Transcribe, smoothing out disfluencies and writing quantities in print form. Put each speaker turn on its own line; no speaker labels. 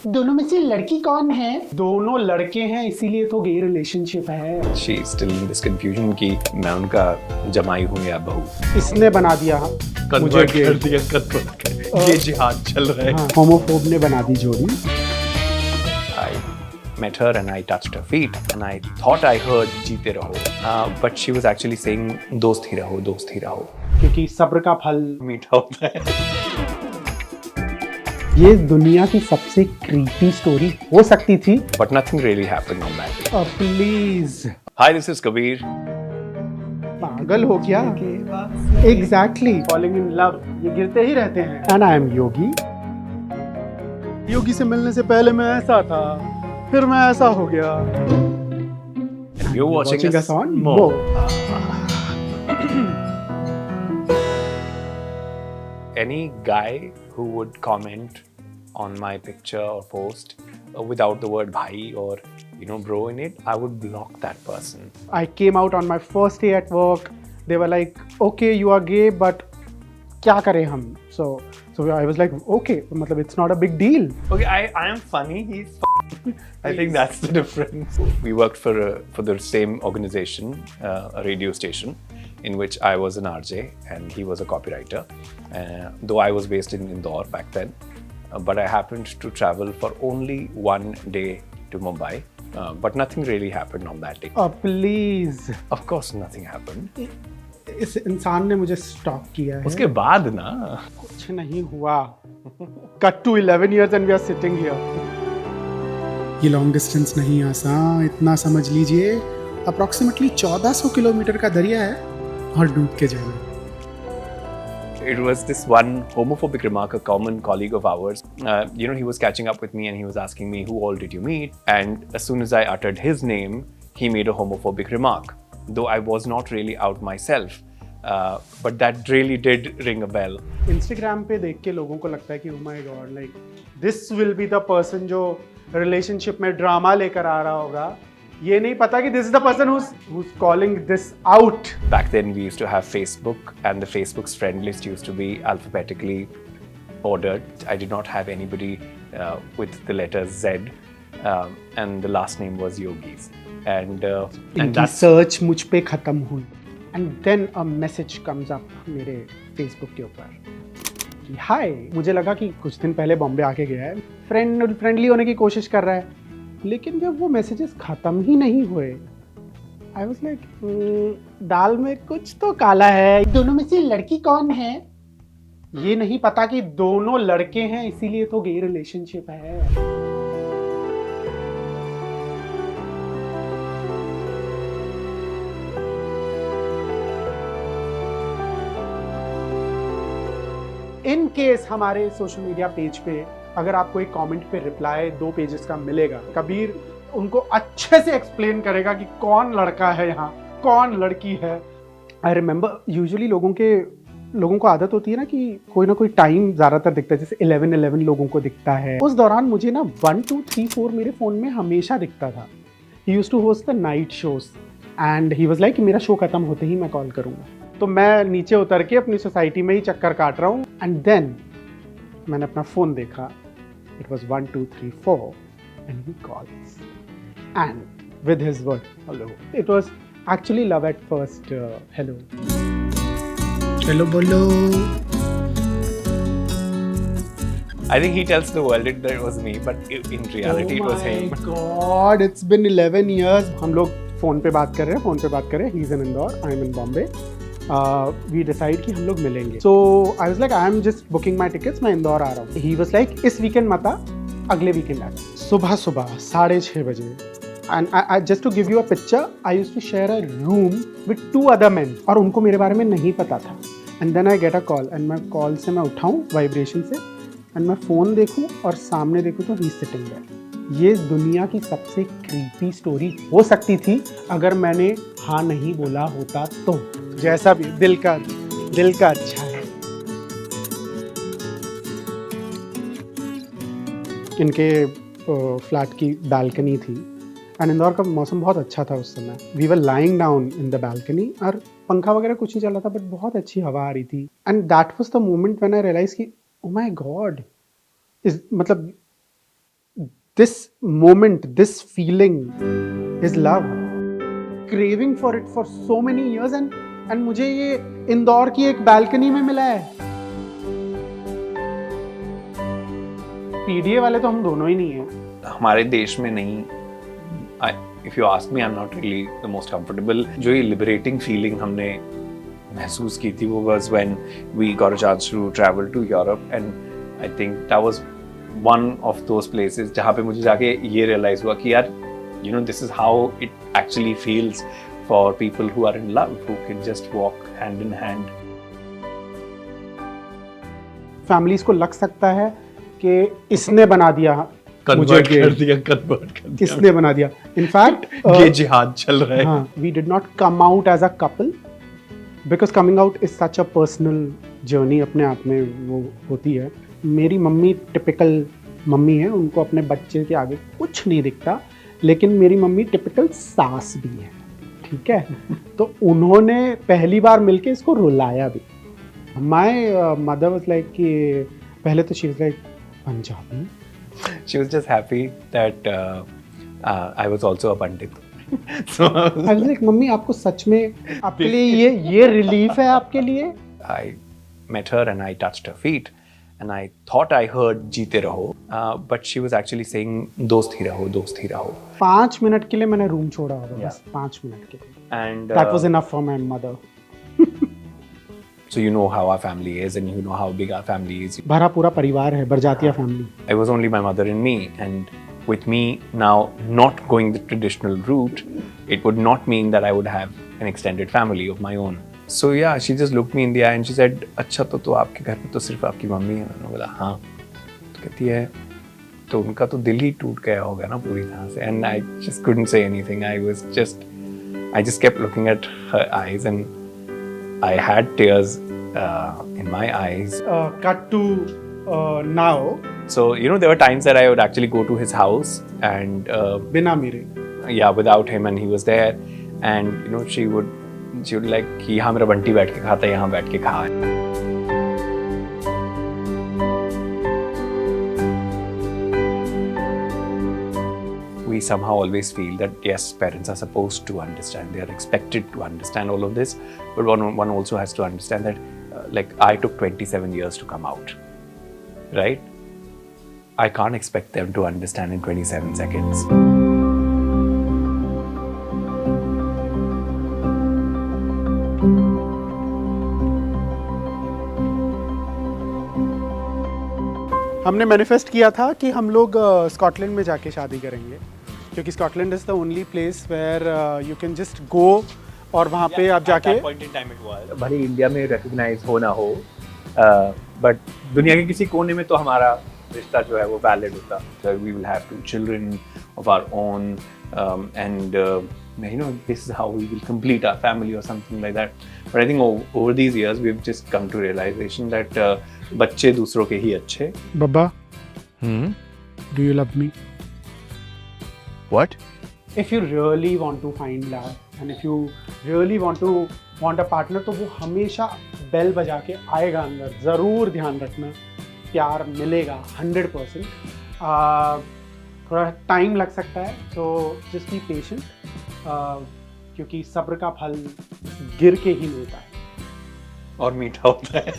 दोनों में से लड़की कौन है? दोनों लड़के हैं, इसीलिए तो गे रिलेशनशिप है।
She still in this confusion कि मैं उनका जमाई हूँ या बहू।
इसने बना दिया मुझे गे।
कर दिया, कन्वर्ट कर दिया। ये जिहाद चल रहा है।
हाँ, होमोफोब ने बना दी जोड़ी।
I met her and I touched her feet and I thought I heard जीते रहो, but she was actually saying दोस्त ही रहो, दोस्त ही रहो।
क्योंकि सब्र का फल
मीठा होता है।
ये दुनिया की सबसे क्रीपी स्टोरी हो सकती थी।
But nothing really happened on that day.
Please
Hi, this is Kabir.
पागल हो क्या? एग्जैक्टली, फॉलिंग इन लव ये गिरते ही रहते हैं। एंड आई एम योगी। योगी से मिलने से पहले मैं ऐसा था, फिर मैं ऐसा हो गया।
And you're watching us
on
Mo. Any guy who would comment on my picture or post without the word bhai or bro in it, I would block that person.
I came out on my first day at work. They were like, okay, you are gay, but क्या करें हम? So I was like, okay, मतलब it's not a big deal.
Okay, I am funny. He's I think that's the difference. We worked for the same organization, a radio station, in which I was an RJ and he was a copywriter. Though I was based in Indore back then, but I happened to travel for only one day to Mumbai. But nothing really happened on that day.
Oh, please.
Of course, nothing happened.
इस इंसान ने मुझे stock किया है।
उसके बाद ना
कुछ नहीं हुआ। Cut to 11 years and we are sitting here. ये लॉन्ग डिस्टेंस नहीं आसान, इतना समझ लीजिए अप्रोक्सीमेटली 1400 किलोमीटर का दरिया है और डूब के जाना।
It was this one homophobic remark, a common colleague of ours. He was catching up with me and he was asking me, who all did you meet? And as soon as I uttered his name, he made a homophobic remark. Though I was not really out myself, but that really did ring a bell.
Instagram पे देख के लोगों को लगता है कि oh my god, like this will be the person जो relationship में ड्रामा लेकर आ रहा होगा। ये नहीं पता कि this is the person who's calling this out.
Back then we used to have Facebook and the Facebook's friend list used to be alphabetically ordered. I did not have anybody with the letter Z and the last name was Yogis. And
that search मुझ पे खत्म हुई. And then a message comes up मेरे Facebook के ऊपर कि हाय, मुझे लगा कि कुछ दिन पहले बॉम्बे आके गया है, फ्रेंडली होने की कोशिश कर रहा है, लेकिन जब वो मैसेजेस खत्म ही नहीं हुए, आई वाज लाइक दाल में कुछ तो काला है। दोनों में से लड़की कौन है? ये नहीं पता कि दोनों लड़के हैं, इसीलिए तो गे रिलेशनशिप है। इन केस हमारे सोशल मीडिया पेज पे अगर आपको एक कमेंट पे रिप्लाई 2 पेजेस का मिलेगा, कबीर उनको अच्छे से एक्सप्लेन करेगा कि कौन लड़का है यहाँ, कौन लड़की है। आई रिमेंबर यूजुअली लोगों को आदत होती है ना कि कोई ना कोई टाइम ज़्यादातर दिखता है, जैसे 11 लोगों को दिखता है। उस दौरान मुझे ना 1 2 3 4 मेरे फ़ोन में हमेशा दिखता था। He used to host the night shows and he was like मेरा शो खत्म होते ही मैं कॉल करूँगा। तो मैं नीचे उतर के अपनी सोसाइटी में ही चक्कर काट रहा हूँ एंड देन मैंने अपना फ़ोन देखा, it was 1 2 3 4 and he calls and with his word hello. It was actually love at first hello. Hello बोलो।
I think he tells the world that it was me, but in reality it was him.
Oh my God, it's been 11 years. हम लोग phone पे बात कर रहे हैं। He's in Indore, I'm in Bombay. We decide कि हम लोग मिलेंगे। So I was like, I'm just booking my tickets, मैं इंदौर आ रहा हूँ। He was like, इस वीकेंड मत आ, अगले वीकेंड आ। सुबह 6:30 बजे। And I just to give you a picture, I used to share a room with 2 other men और उनको मेरे बारे में नहीं पता था। And then I get a call and मैं कॉल से मैं उठाऊँ वाइब्रेशन से and मैं फ़ोन देखूँ और सामने देखूँ तो he's sitting there। ये दुनिया की सबसे क्रीपी स्टोरी हो सकती थी अगर मैंने हाँ नहीं बोला होता तो। जैसा भी दिल का अच्छा है। इनके फ्लैट की बालकनी थी एंड इंदौर का मौसम बहुत अच्छा था उस समय। We were lying down in the balcony और पंखा वगैरह कुछ नहीं चल रहा था, बट बहुत अच्छी हवा आ रही थी। And that was the moment when I realise कि ओ माय गॉड, इस मतलब this moment, this feeling is love. Craving for it for so many years and मुझे ये इंदौर की एक बालकनी में मिला है. पीडीए वाले तो हम दोनों ही नहीं हैं.
हमारे देश में नहीं. If you ask me, I'm not really the most comfortable. जो ये liberating feeling हमने महसूस की थी वो was when we got a chance to travel to Europe, and I think that was one of those places जहाँ पे मुझे जाके ये realize हुआ कि यार this is how it actually feels for people who are in love, who can just walk hand in hand.
Families को लग सकता है कि इसने बना दिया,
Convert कर दिया.
किसने बना दिया? In fact,
ये जिहाद चल रहा है.
हाँ, we did not come out as a couple because coming out is such a personal journey. अपने आप में वो होती है. मेरी मम्मी टिपिकल मम्मी है, उनको अपने बच्चे के आगे कुछ नहीं दिखता, लेकिन मेरी मम्मी टिपिकल सास भी है, ठीक है. तो उन्होंने पहली बार मिलके इसको रुलाया भी. My mother was like कि पहले तो she was like Punjabi.
She was just happy that I was also a pandit. So
I was like, mummy आपको सच में आपके लिए ये रिलीफ है आपके लिए?
I met her and I touched her feet and I thought I heard जीते रहो, but she was actually saying दोस्त ही रहो, दोस्त ही रहो.
5 मिनट के लिए मैंने रूम छोड़ा होगा, बस 5 मिनट के लिए.
And
that was enough for my mother.
So you know how our family is and you know how big our family is.
भरा पूरा परिवार है, Barjatya family.
It was only my mother and me, and with me now not going the traditional route, it would not mean that I would have an extended family of my own. So yeah, she just looked me in the eye and she said, अच्छा तो आपके घर में तो सिर्फ आपकी mummy है. मैंने बोला हाँ. तो कहती है तो उनका तो दिल ही टूट गया होगा ना पूरी तरह से. And I just couldn't say anything. I just kept looking at her eyes and I had tears in my eyes.
Cut to now.
So there were times that I would actually go to his house and
बिना मेरे.
Yeah, without him, and he was there, and she would like कि यहाँ मेरा बंटी बैठ के खाता है, यहाँ बैठ के खा. We somehow always feel that yes, parents are supposed to understand, they are expected to understand all of this, but one also has to understand that like I took 27 years to come out, right? I can't expect them to understand in 27 seconds.
हमने manifest किया था कि हम लोग Scotland में जाके शादी करेंगे, क्योंकि Scotland is the only place where you can just go और वहाँ पे आप जाके
भले इंडिया में रिकॉग्नाइज हो ना हो, बट दुनिया के किसी कोने में तो हमारा रिश्ता जो है वो वैलिड होता. So we will have 2 children of our own, and this is how we will complete our family or something like that. But I think over these years we've just come to realization that बच्चे दूसरों के ही अच्छे.
Baba, do you love me?
What?
If you really want to find love and if you really want a partner, तो वो हमेशा bell बजा के आएगा अंदर. ज़रूर ध्यान रखना, प्यार मिलेगा 100%. थोड़ा टाइम लग सकता है, तो जस्ट बी पेशेंट, क्योंकि सब्र का फल गिर के ही मिलता है
और मीठा होता है.